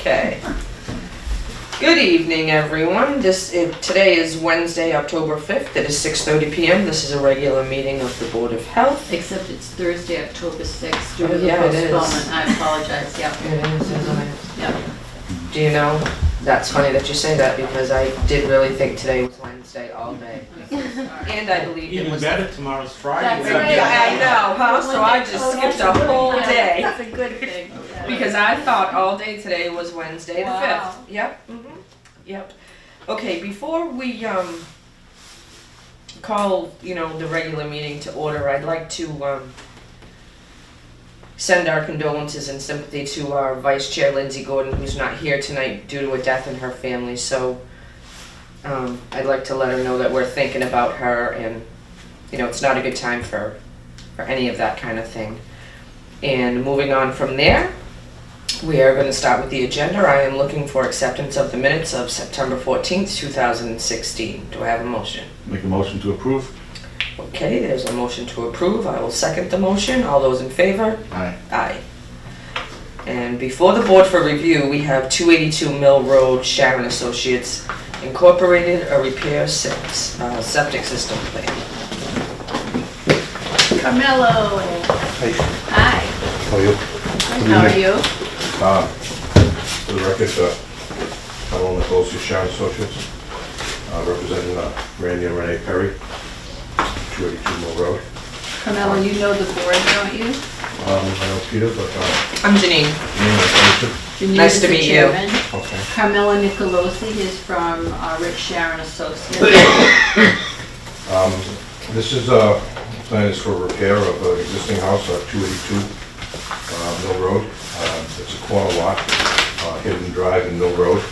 Okay. Good evening, everyone. Today is Wednesday, October 5th. It is 6:30 p.m. This is a regular meeting of the Board of Health. Except it's Thursday, October 6th, due to the Yeah, it is. postponement. I apologize, yeah. It is, isn't it? Yeah. Do you know? That's funny that you say that because I did really think today was Wednesday all day. And I believe it Even was. better, tomorrow's Friday. That's so- right. Yeah, I know, huh? So I just skipped a whole day. That's a good thing. Because I thought all day today was Wednesday the Wow. 5th. Yep. Yep. Okay, before we call, the regular meeting to order, I'd like to send our condolences and sympathy to our Vice Chair Lindsay Gordon, who's not here tonight due to a death in her family. So I'd like to let her know that we're thinking about her, and it's not a good time for any of that kind of thing. And moving on from there, we are going to start with the agenda. I am looking for acceptance of the minutes of September 14th, 2016. Do I have a motion? Make a motion to approve? Okay, there's a motion to approve. I will second the motion. All those in favor? Aye. Aye. And before the board for review, we have 282 Mill Road, Sharon Associates Incorporated, a repair septic system plan. Carmelo. Hey, Hi. how are you? How are you? For the record, I'm on the closest Sharon Associates, representing Randy and Renee Perry, 282 Mill Road. Carmelo, you know the board, don't you? I know Peter, but I'm Janine. Janine Nice is to the meet you. chairman. okay. Carmelo Nicolosi is from Rich Sharon Associates. This is plan is for repair of an existing house at 282 Mill Road. It's a corner lot, Hidden Drive in Mill Road.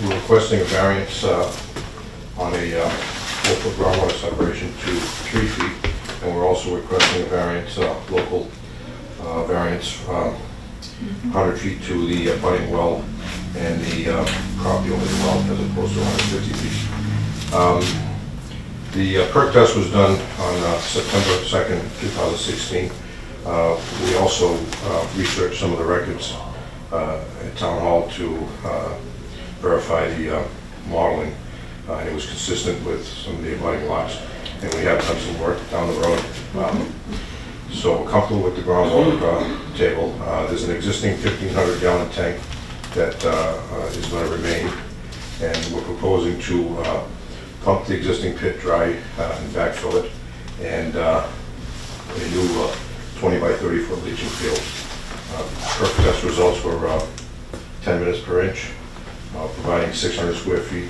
We're requesting a variance on a 4-foot groundwater separation to 3 feet, and we're also requesting a variance, local variance, 100 feet to the abutting well and the property over the well, as opposed to 150 feet. The perk test was done on September 2nd, 2016. We also researched some of the records at Town Hall to verify the modeling, and it was consistent with some of the abutting lots. And we have done some work down the road. So we're comfortable with the groundwater table. There's an existing 1,500-gallon tank that is going to remain, and we're proposing to pump the existing pit dry and backfill it, and a new 20 by 30 foot leaching field. Perk test results were 10 minutes per inch, providing 600 square feet.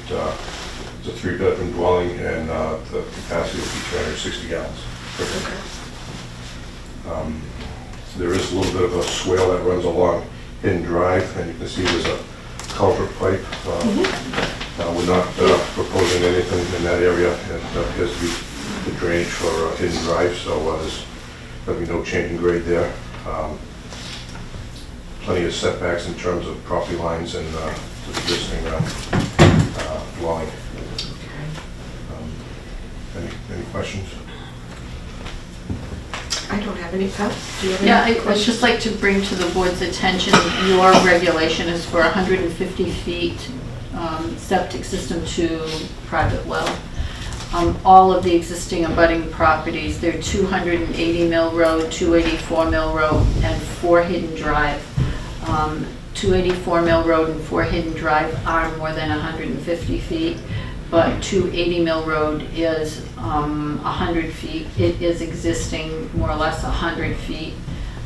It's a 3-bedroom dwelling, and the capacity will be 360 gallons per day. There is a little bit of a swale that runs along Hidden Drive, and you can see there's a culvert pipe. We're not proposing anything in that area. It appears to be the drainage for Hidden Drive, so there's going to be no change in grade there. Plenty of setbacks in terms of property lines and the existing dwelling. Any questions? I don't have any pets. Do you have any Yeah, I'd questions? just like to bring to the board's attention, your regulation is for 150 feet septic system to private well. All of the existing abutting properties, they're 280 Mill Road, 284 Mill Road, and 4 Hidden Drive. 284 Mill Road and 4 Hidden Drive are more than 150 feet, but 280 Mill Road is 100 feet. It is existing more or less 100 feet.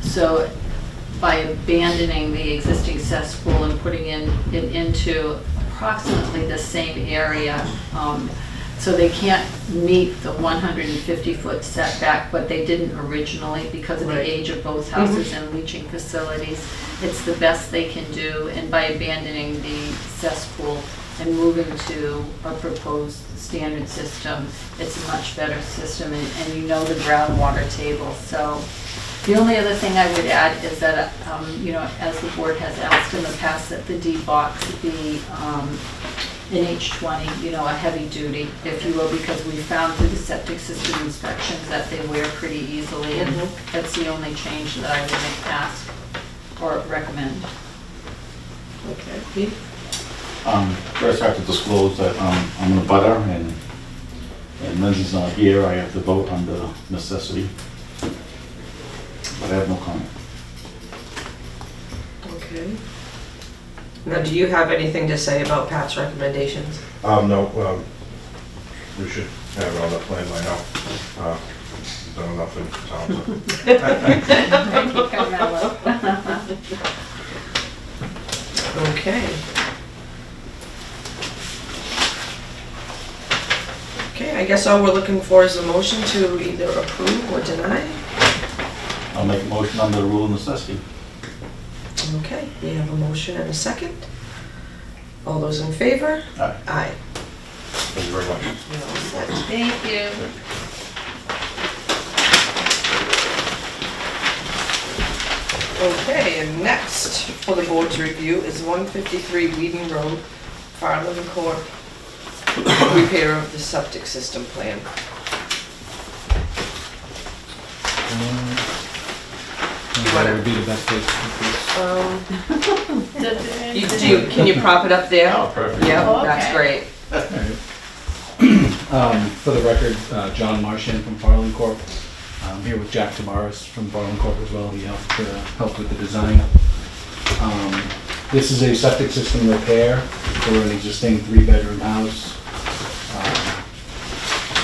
So by abandoning the existing cesspool and putting it into approximately the same area, so they can't meet the 150-foot setback, but they didn't originally because of the age of both houses and leaching facilities. It's the best they can do, and by abandoning the cesspool and moving to a proposed standard system, it's a much better system, and you know the groundwater table. So the only other thing I would add is that, as the board has asked in the past, that the D box be an H20, a heavy duty, if you will, because we found through the septic system inspections that they wear pretty easily, and that's the only change that I would ask or recommend. Okay, Pete? First I have to disclose that I'm a butter and Lindsay's not here. I have to vote under necessity. But I have no comment. Okay. Now, do you have anything to say about Pat's recommendations? No, we should have it on the plan by now. Done enough in town. Thank you, Carmella. Okay. Okay, I guess all we're looking for is a motion to either approve or deny. I'll make a motion under the rule of necessity. Okay, we have a motion and a second. All those in favor? Aye. Aye. Thank you very much. You're all set. Thank you. Okay, and next for the board to review is 153 Whedon Road, Farland Court, repair of the septic system plan. That would be the best place to put this. Can you prop it up there? Oh, perfect. Yep, Oh, that's okay. great. For the record, John Marchand from Farland Corp. I'm here with Jack Tavares from Farland Corp as well. He helped with the design. This is a septic system repair for an existing 3-bedroom house.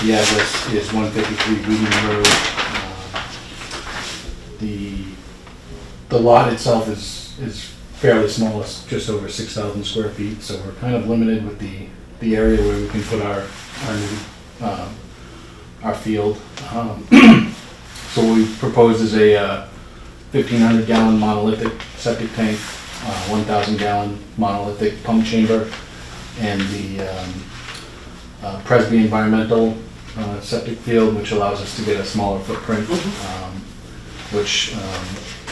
The address is 153 Whedon Road. The lot itself is fairly small. It's just over 6,000 square feet, so we're kind of limited with the area where we can put our new our field. So what we propose is a 1,500 gallon monolithic septic tank, 1,000 gallon monolithic pump chamber, and the Presby Environmental septic field, which allows us to get a smaller footprint, which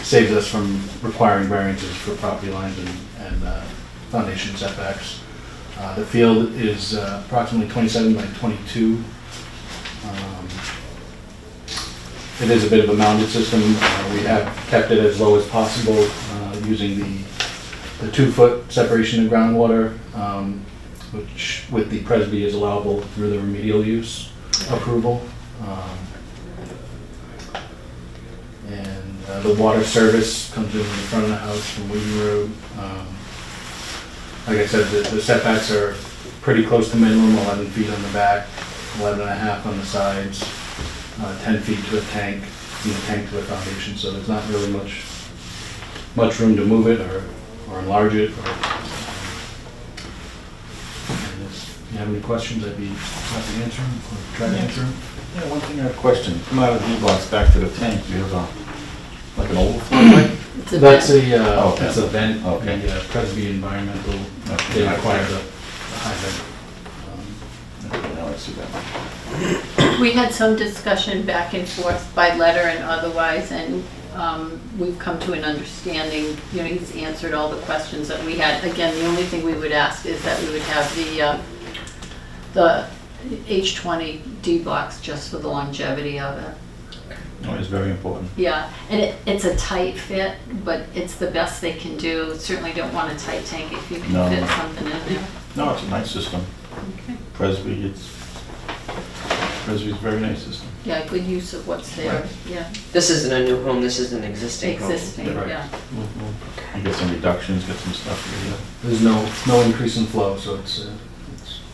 saves us from requiring variances for property lines and foundation setbacks. The field is approximately 27 by 22. It is a bit of a mounded system. We have kept it as low as possible using the 2-foot separation of groundwater, which with the Presby is allowable through the remedial use approval. And the water service comes in the front of the house from Whedon Road. Like I said, the setbacks are pretty close to minimum, 11 feet on the back, 11.5 on the sides, 10 feet to a tank, from the tank to a foundation, so there's not really much room to move it or enlarge it. And if you have any questions, I'd be happy to answer them or try to answer them. Yeah, one thing I have a question. Come out of the D-box back to the tank, you have like an overflow pipe? It's a That's vent. that's a vent. Okay. The Presby Environmental, they require the high vent. Now I see that. We had some discussion back and forth by letter and otherwise, and we've come to an understanding. You know, he's answered all the questions that we had. Again, the only thing we would ask is that we would have the H20 D blocks just for the longevity of it. No, it's very important. Yeah, and it's a tight fit, but it's the best they can do. Certainly don't want a tight tank if you can No. fit something in there. No, it's a nice system. Okay. Presby's a very nice system. Yeah, good use of what's there. Right. Yeah, This isn't a new home, this is an existing home. existing. Right. Yeah. You get some reductions, get some stuff. There's no increase in flow, so it's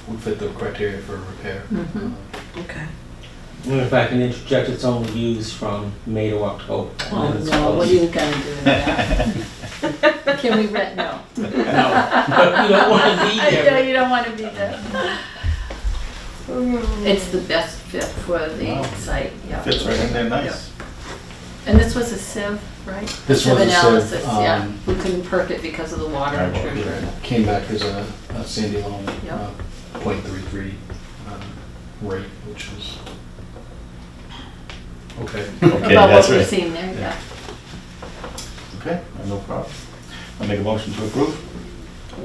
would fit the criteria for repair. Mhm. Okay. If I can interject, it's only used from May to October. Oh And it's no, what are closed. you gonna do with that? Can we rent? No. No, you don't want to be I know there. you don't want to be there. It's the best fit for the Wow. site, yeah. Fits right in there nice. And this was a sieve, right? This was a sieve, analysis, yeah. We couldn't perk it because of the water Right, well, intrusion. Came back as a Sandy loan, Yep. 0.33 rate, which was okay. Okay, About that's what we've right. seen there, yeah. Okay, no problem. I'll make a motion to approve.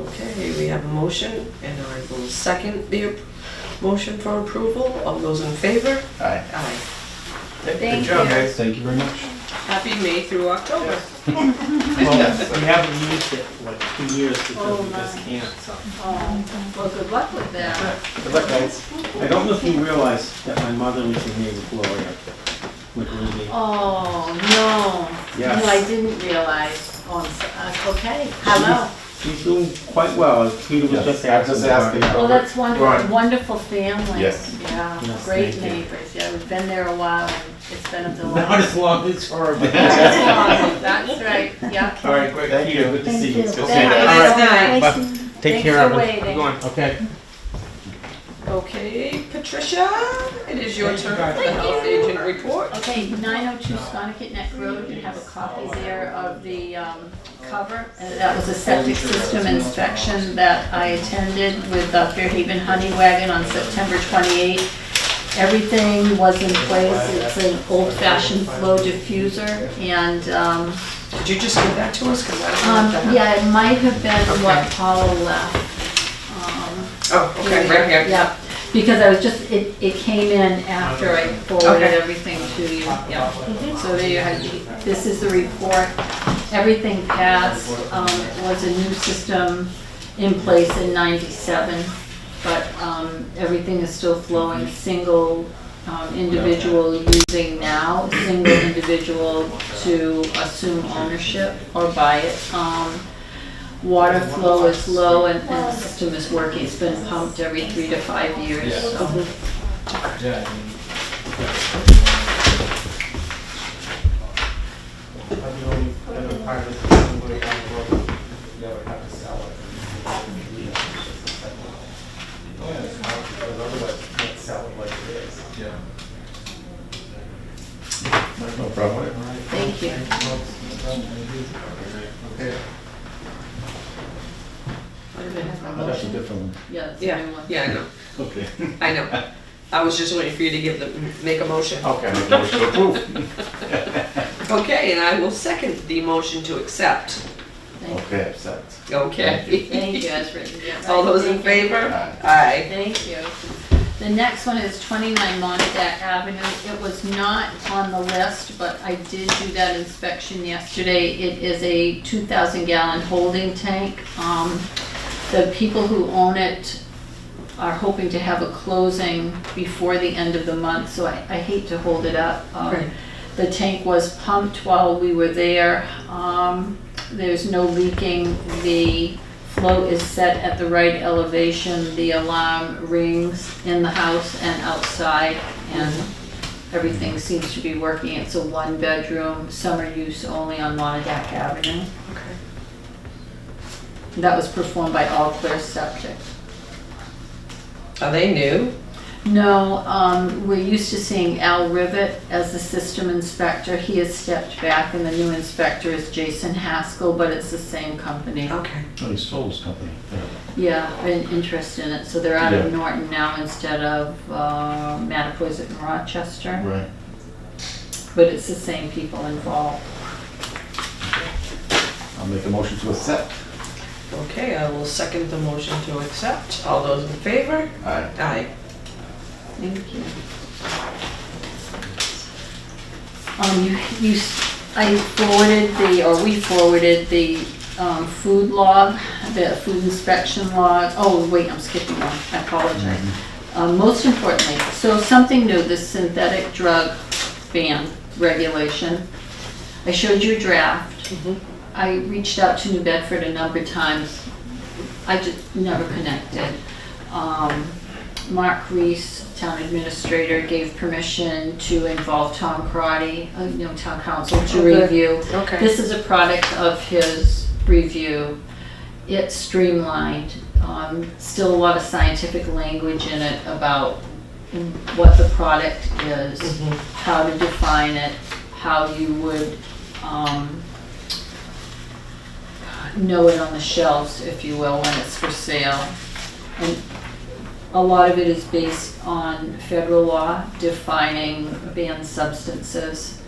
Okay, we have a motion, and I will second the motion for approval. All those in favor? Aye. Aye. Thank Good job, you. guys. Thank you very much. Happy May through October. Well, we haven't used it for like 2 years because we just can't. Oh, well, good luck with that. Good luck, guys. I don't know if you realize that my mother was in Naval Gloria with Ruby. Oh, no. Yes. No, I didn't realize. Oh, okay. Hello. She's doing quite well. Peter was Yes, just I was just asking. asking. Well, that's wonderful. Right. Wonderful family. Yes. Yeah. Yes, Great thank you. neighbors. Yeah, we've been there a while and it's been a Not delight. as long as her, but That's right. Yeah. all right, great. Thank you. Good to see you. Good to see you. Thank you. All right. Nice. Take Thanks care of for it. waiting. Okay. Okay, Patricia, it is your turn for the health agent report. Okay, 902 Sconnecut Neck Road, you have a copy there of the cover. That was a septic system inspection that I attended with Fairhaven Honey Wagon on September 28th. Everything was in place. It's an old-fashioned flow diffuser, and Did you just give that to us? 'Cause I don't know that. yeah, it might have been Okay. what Paula left. Oh, okay, right here. Yeah, because I was just, it came in after I forwarded Okay. everything to you. Yeah. So there you have, this is the report. Everything passed. It was a new system in place in '97, but everything is still flowing. Single individual using now, single individual to assume ownership or buy it. Water flow is low and the system is working. It's been pumped every 3 to 5 years. So. Yeah. No problem. Thank you. That's a different one. Yeah, it's a Yeah, new one. yeah, I know, Okay. I know. I was just waiting for you to make a motion. Okay, motion to approve. Okay, and I will second the motion to accept. Thank you. Okay, accept. Okay. Thank you, as written. Yeah, right. All those in Thank you. favor? Aye. Aye. Thank you. The next one is 29 Montauk Avenue. It was not on the list, but I did do that inspection yesterday. It is a 2,000-gallon holding tank. The people who own it are hoping to have a closing before the end of the month, so I hate to hold it up. Right. The tank was pumped while we were there. There's no leaking. The flow is set at the right elevation. The alarm rings in the house and outside, and everything seems to be working. It's a 1-bedroom, summer use only on Montauk Avenue. Okay. That was performed by All Clear Septic. Are they new? No, we're used to seeing Al Rivet as the system inspector. He has stepped back, and the new inspector is Jason Haskell, but it's the same company. Okay. Oh, he sold his company. Yeah, been interested in it. So they're out of Yeah. Norton now instead of Mattapoisett and Rochester. Right. But it's the same people involved. I'll make a motion to accept. Okay, I will second the motion to accept. All those in favor? Aye. Aye. Thank you. I forwarded we forwarded the food log, the food inspection log. Oh, wait, I'm skipping one. I apologize. Most importantly, so something new, this synthetic drug ban regulation. I showed you a draft. I reached out to New Bedford a number of times. I just never connected. Mark Reese, town administrator, gave permission to involve Tom Crotty, town council, to Okay. review. Okay. This is a product of his review. It's streamlined. Still a lot of scientific language in it about what the product is, how to define it, how you would know it on the shelves, if you will, when it's for sale. And a lot of it is based on federal law defining banned substances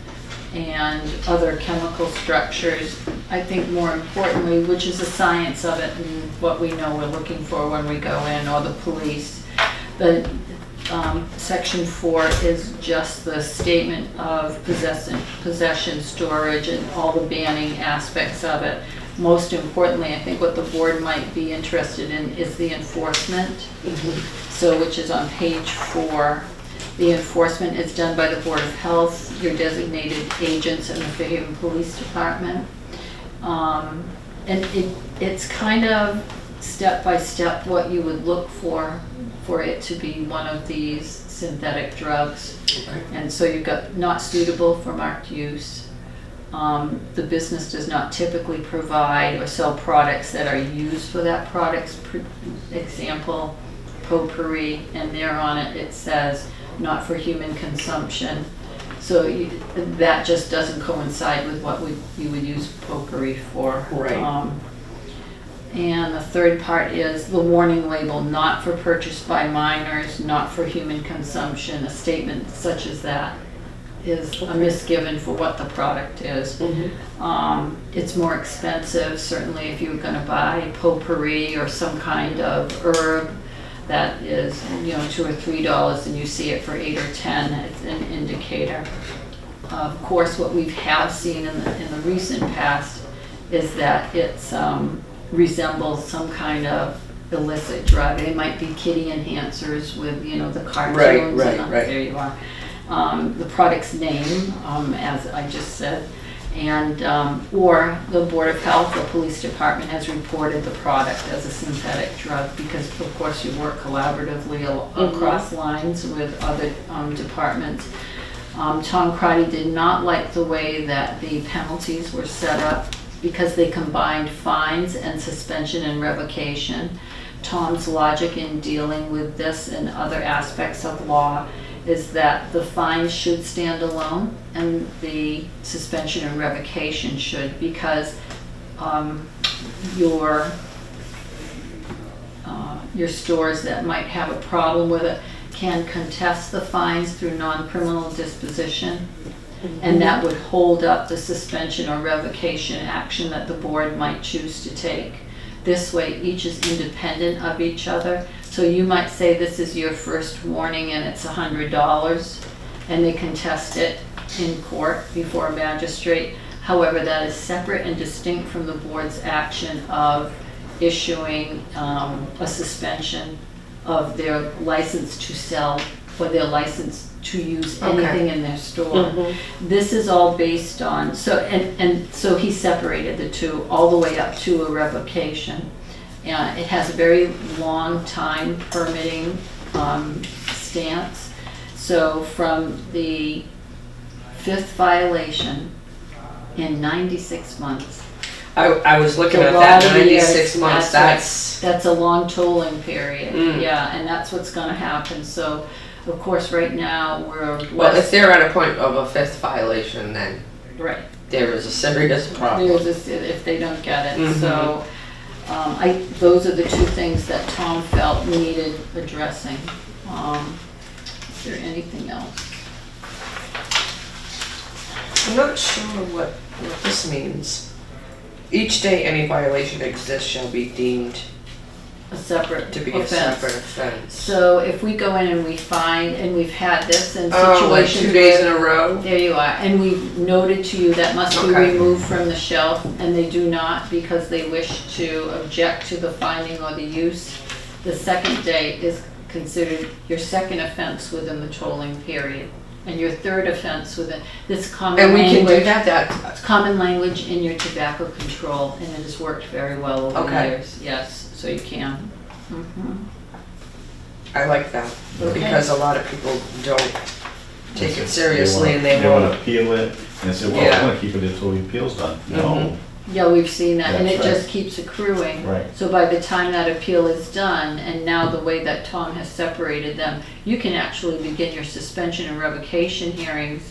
and other chemical structures. I think more importantly, which is the science of it and what we know we're looking for when we go in, or the police. Section 4 is just the statement of possession, storage, and all the banning aspects of it. Most importantly, I think what the board might be interested in is the enforcement. So, which is on page 4. The enforcement is done by the Board of Health, your designated agents, and the Fairhaven Police Department. And it's kind of step by step what you would look for it to be one of these synthetic drugs. And so you've got not suitable for marked use. The business does not typically provide or sell products that are used for that product's example, potpourri, and there on it it says not for human consumption. So that just doesn't coincide with what you would use potpourri for. Right. And the third part is the warning label, not for purchase by minors, not for human consumption. A statement such as that is a misgiven for what the product is. It's more expensive, certainly if you're going to buy potpourri or some kind of herb that is, $2 or $3 and you see it for $8 or $10, it's an indicator. Of course, what we have seen in the recent past is that it's resembles some kind of illicit drug. It might be kitty enhancers with, the cartoons. Right. There you are. The product's name, as I just said, and or the Board of Health or Police Department has reported the product as a synthetic drug because, of course, you work collaboratively across lines with other departments. Tom Crotty did not like the way that the penalties were set up because they combined fines and suspension and revocation. Tom's logic in dealing with this and other aspects of law is that the fines should stand alone and the suspension and revocation should, because your stores that might have a problem with it can contest the fines through non-criminal disposition. And that would hold up the suspension or revocation action that the board might choose to take. This way, each is independent of each other. So you might say this is your first warning and it's $100, and they contest it in court before a magistrate. However, that is separate and distinct from the board's action of issuing a suspension of their license to sell or their license to use anything in their store. This is all based on, so he separated the two all the way up to a revocation. It has a very long time permitting stance. So from the 5th violation in 96 months. I was looking It's at a that, lot of years. 96 months, That's a long tolling period. Yeah, and that's what's going to happen. So, of course, right now we're well, if they're at a point of a 5th violation, then right. there is a serious problem. If they don't get it. So those are the two things that Tom felt needed addressing. Is there anything else? I'm not sure what this means. Each day any violation exists shall be deemed A separate to be offense. a separate offense. So if we go in and we find, and we've had this in Like situations 2 days in where, a row? there you are, and we've noted to you that must be Okay. removed from the shelf, and they do not because they wish to object to the finding or the use, the second day is considered your second offense within the tolling period. And your third offense within this common And we can language. do that, It's common language in your tobacco control, and it has worked very well over the Okay. years. Yes, so you can. I like that, Okay. because a lot of people don't take it seriously wanna- and they want won't. to appeal it and say, well, Yeah. I'm gonna keep it until the appeal's done. No, Yeah, we've seen that, and it That's right. just keeps accruing. right. So by the time that appeal is done, and now the way that Tom has separated them, you can actually begin your suspension and revocation hearings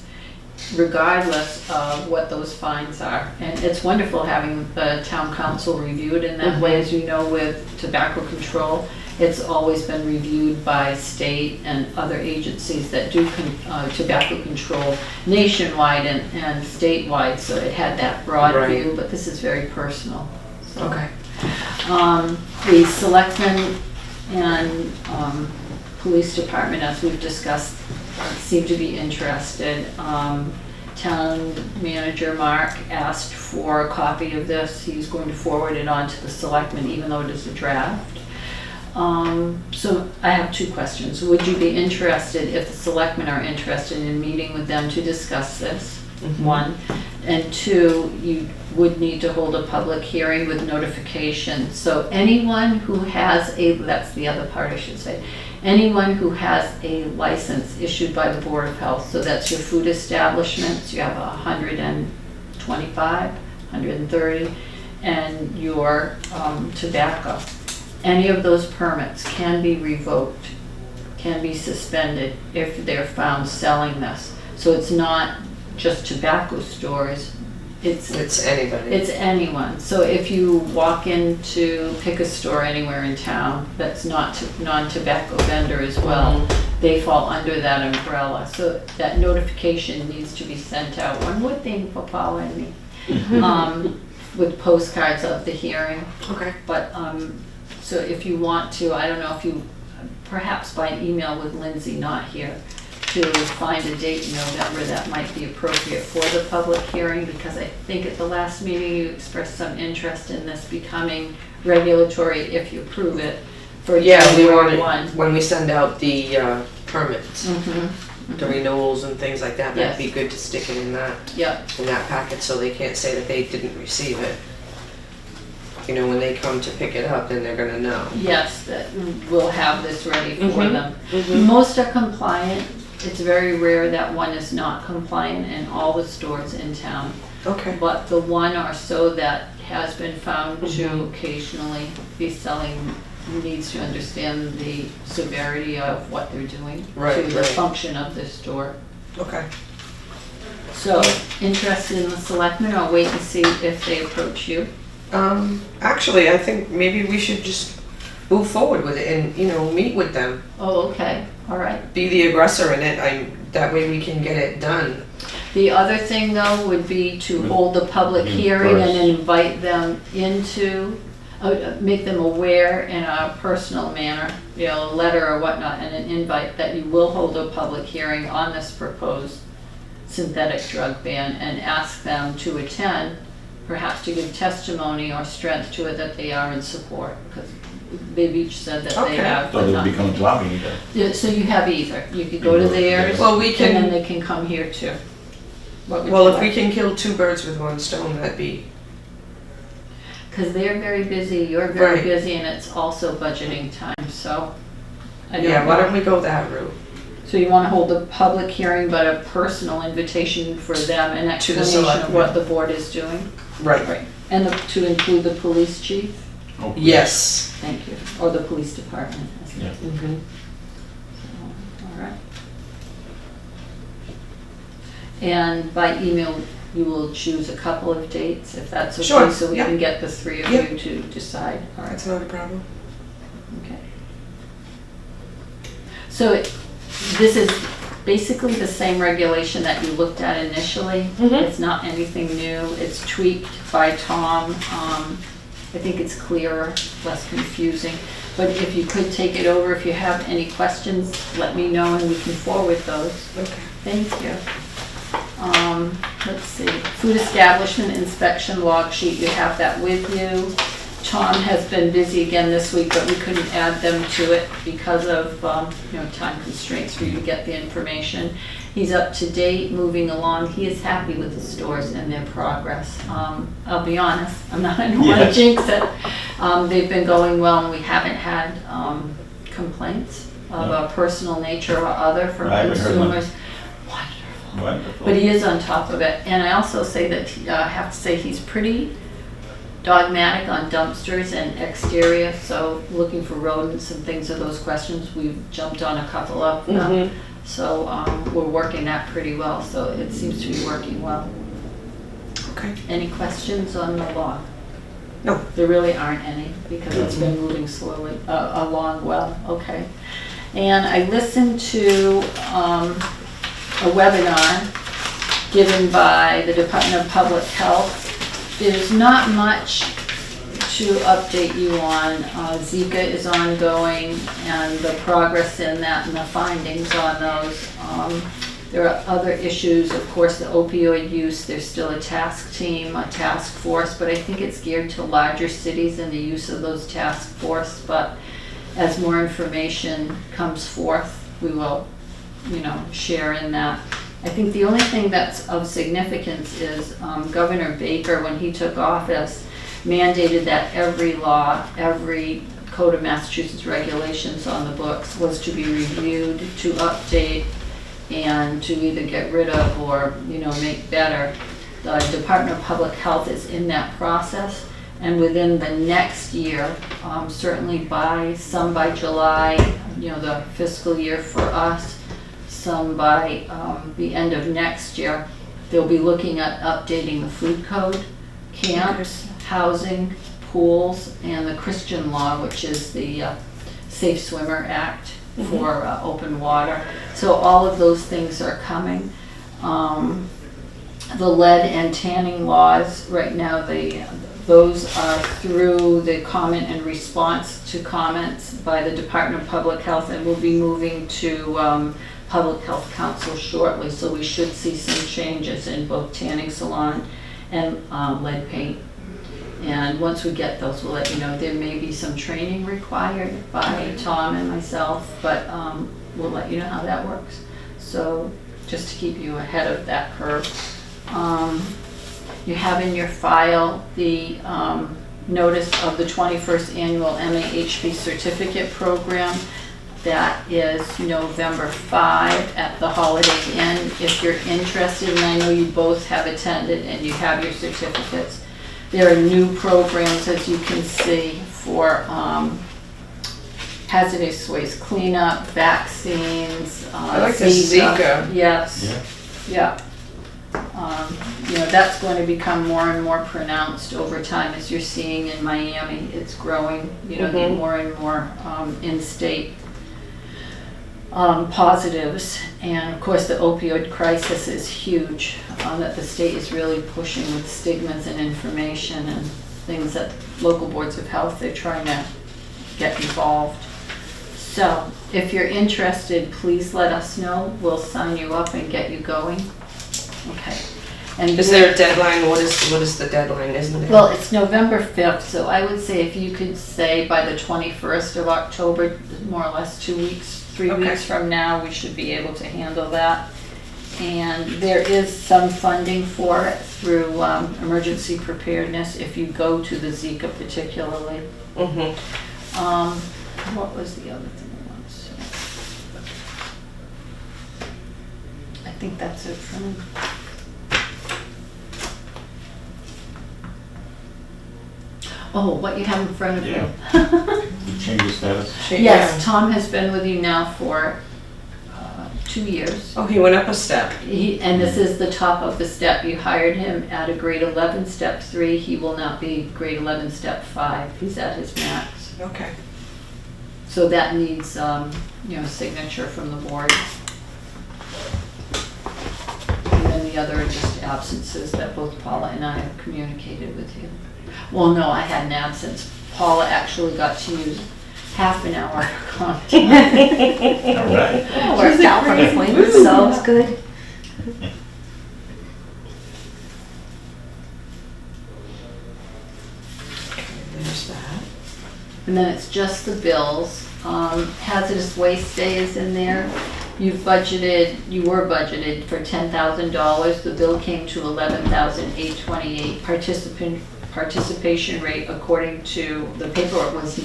regardless of what those fines are. And it's wonderful having the town council review it in that way. As you know, with tobacco control, it's always been reviewed by state and other agencies that do tobacco control nationwide and statewide, so it had that broad Right. view, but this is very personal. So, Okay. the selectmen and police department, as we've discussed, seem to be interested. Town manager Mark asked for a copy of this. He's going to forward it on to the selectmen, even though it is a draft. So I have two questions. Would you be interested, if the selectmen are interested in meeting with them to discuss this? One. And two, you would need to hold a public hearing with notification. So anyone who has that's the other part I should say, anyone who has a license issued by the Board of Health, so that's your food establishments, you have 125, 130, and your tobacco. Any of those permits can be revoked, can be suspended if they're found selling this. So it's not just tobacco stores, it's anybody. It's anyone. So if you walk into, pick a store anywhere in town that's not non-tobacco vendor as well, they fall under that umbrella. So that notification needs to be sent out. One more thing for Paula and me, with postcards of the hearing. Okay. But so if you want to, I don't know if you, perhaps by an email with Lindsay not here, to find a date in November that might be appropriate for the public hearing, because I think at the last meeting you expressed some interest in this becoming regulatory if you approve it for We January want 1. when we send out the permits, the renewals and things like that, that'd be good to stick it in that packet so they can't say that they didn't receive it. You know, when they come to pick it up, then they're gonna know. Yes, that we'll have this ready for them. Most are compliant. It's very rare that one is not compliant in all the stores in town. Okay. But the one or so that has been found to occasionally be selling needs to understand the severity of what they're doing to the function of the store. Okay. So, interested in the selectmen, or wait and see if they approach you? Actually, I think maybe we should just move forward with it and, you know, meet with them. Oh, okay, all right. Be the aggressor in it. That way we can get it done. The other thing, though, would be to hold the public hearing and invite them into, make them aware in a personal manner, you know, a letter or whatnot, and an invite that you will hold a public hearing on this proposed synthetic drug ban, and ask them to attend, perhaps to give testimony or strength to it that they are in support, because they've each said that they have. So they'll be coming to our meeting then? Yeah, so you have either. You could go to theirs, Well, we can. and then they can come here too. What would Well, you if we like? can kill two birds with one stone, that'd be. Because they're very busy, you're very Right. busy, and it's also budgeting time, so. I don't Yeah, why know. don't we go that route? So you want to hold a public hearing, but a personal invitation for them, an To the explanation of selectmen. what the board is doing? Right. And to include the police chief? Oh, please. Yes. Thank you. Or the police department. Yeah. All right. And by email, you will choose a couple of dates, if that's okay? Sure, So we yeah. can get the three of Yeah. you to decide. All right. That's not a problem. Okay. So this is basically the same regulation that you looked at initially. It's not anything new. It's tweaked by Tom. I think it's clearer, less confusing. But if you could take it over, if you have any questions, let me know and we can forward those. Okay. Thank you. Let's see, food establishment inspection log sheet, you have that with you. Tom has been busy again this week, but we couldn't add them to it because of, time constraints for you to get the information. He's up to date, moving along. He is happy with the stores and their progress. I'll be honest, I don't want to jinx it. They've been going well, and we haven't had complaints of a personal nature or other from I haven't heard one. consumers. Wonderful. But he is on top of it. And I also say that, I have to say, he's pretty dogmatic on dumpsters and exterior, so looking for rodents and things of those questions, we've jumped on a couple of them. So we're working that pretty well, so it seems to be working well. Okay. Any questions on the law? No. There really aren't any, because it's been moving slowly, along well, okay. And I listened to a webinar given by the Department of Public Health. There's not much to update you on, Zika is ongoing and the progress in that and the findings on those. There are other issues, of course, the opioid use, there's still a task team, a task force, but I think it's geared to larger cities and the use of those task force. But as more information comes forth, we will, share in that. I think the only thing that's of significance is Governor Baker, when he took office, mandated that every law, every Code of Massachusetts regulations on the books was to be reviewed, to update, and to either get rid of or, make better. The Department of Public Health is in that process, and within the next year, certainly by July, the fiscal year for us, some by the end of next year, they'll be looking at updating the food code, camps, housing, pools, and the Christian law, which is the Safe Swimmer Act for open water. So all of those things are coming. The lead and tanning laws, right now, those are through the comment and response to comments by the Department of Public Health, and will be moving to Public Health Council shortly. So we should see some changes in both tanning salon and lead paint. And once we get those, we'll let you know. There may be some training required by Tom and myself, but we'll let you know how that works. So just to keep you ahead of that curve. You have in your file the notice of the 21st Annual MAHP Certificate Program. That is November 5 at the Holiday Inn. If you're interested, and I know you both have attended and you have your certificates, there are new programs, as you can see, for hazardous waste cleanup, vaccines, I like the Zika. Yes. Yeah. That's going to become more and more pronounced over time, as you're seeing in Miami. It's growing, more and more in-state positives. And of course, the opioid crisis is huge, that the state is really pushing with stigmas and information and things that local boards of health, they're trying to get involved. So if you're interested, please let us know. We'll sign you up and get you going. Okay. And Is there a deadline? What is the deadline, isn't it? well, it's November 5th, so I would say if you could say by the 21st of October, more or less 2 weeks, 3 Okay. weeks from now, we should be able to handle that. And there is some funding for it through emergency preparedness if you go to the Zika particularly. What was the other thing I wanted to say? I think that's it for me. Oh, what you have in front of you. You change the status? Yes, Tom has been with you now for 2 years. Oh, he went up a step. And this is the top of the step. You hired him at a grade 11, step 3. He will now be grade 11, step 5. He's at his max. Okay. So that needs, signature from the board. And then the other are just absences that both Paula and I have communicated with you. Well, no, I had an absence. Paula actually got to use half an hour of content. All right. Worked out perfectly, so it's good. There's that. And then it's just the bills. Hazardous waste day is in there. You were budgeted for $10,000. The bill came to $11,828. Participation rate, according to the paperwork, was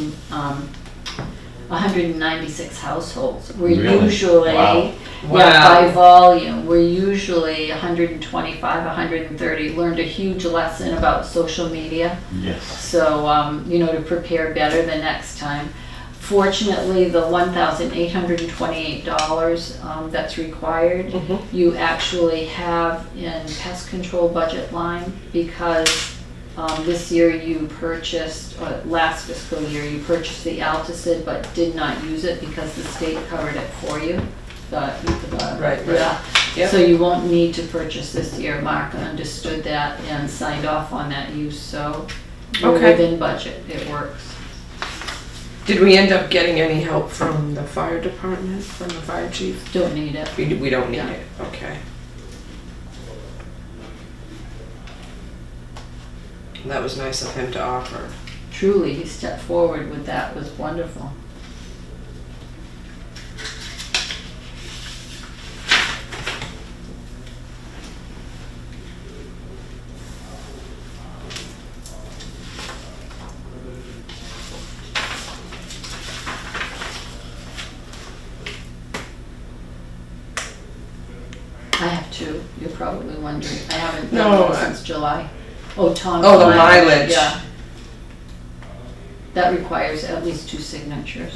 196 households. We're Really? usually, Wow. by volume, we're usually 125, 130. Learned a huge lesson about social media. Yes. So, to prepare better the next time. Fortunately, the $1,828 that's required, you actually have in pest control budget line, because this year you purchased, last fiscal year, you purchased the Alticid but did not use it because the state covered it for you. Right. Yeah. Yep. So you won't need to purchase this year. Mark understood that and signed off on that use. So We're Okay. within budget, it works. Did we end up getting any help from the fire department, from the fire chief? Don't need it. We don't need Yeah. it, okay. That was nice of him to offer. Truly, he stepped forward with that, was wonderful. I have two, you're probably wondering. I haven't No, done one since July. Oh, Tom's Oh, the mileage. Yeah. That requires at least 2 signatures.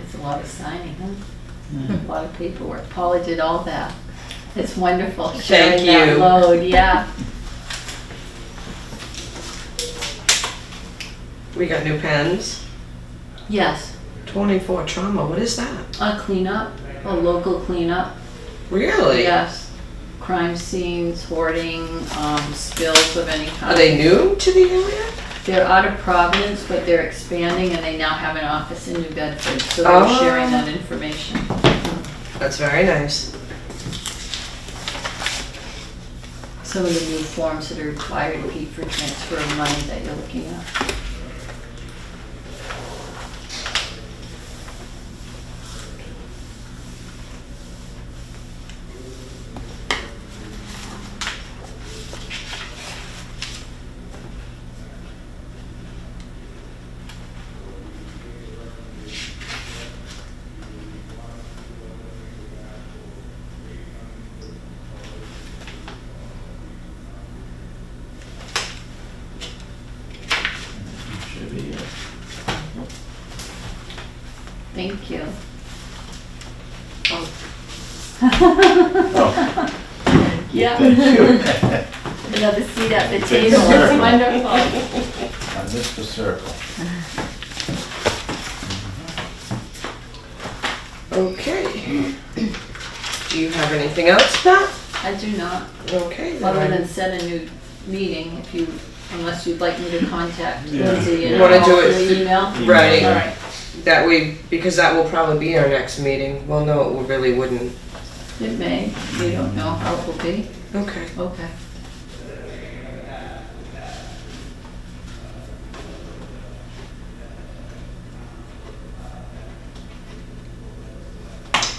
It's a lot of signing, huh? A lot of paperwork. Paula did all that. It's wonderful. sharing that you. load, yeah. We got new pens. Yes, 24 trauma, what is that? a cleanup, a local cleanup. Really? Yes. Crime scenes, hoarding, spills of any kind. Are they new to the area? They're out of Providence, but they're expanding and they now have an office in New Bedford, so Oh. they're sharing that information. That's very nice. Some of the new forms that are required, Pete, for transfer of money that you're looking at. Should be, Thank you. oh, Yeah. thank you. Another seat at the Take table, the it's circle. wonderful. I missed the circle. Okay. Do you have anything else, Pat? I do not, Okay. then other I- than set a new meeting, if you, unless you'd like me to contact Yeah. Lindsay and Wanna all do it through email. Right. All right, That way, because that will probably be our next meeting. Well, no, it really wouldn't. it may, we don't know how it will be. Okay. Okay.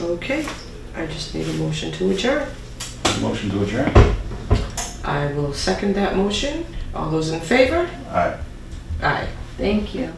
Okay. I just need a motion to adjourn. Motion to adjourn? I will second that motion. All those in favor? Aye. Aye. Thank you.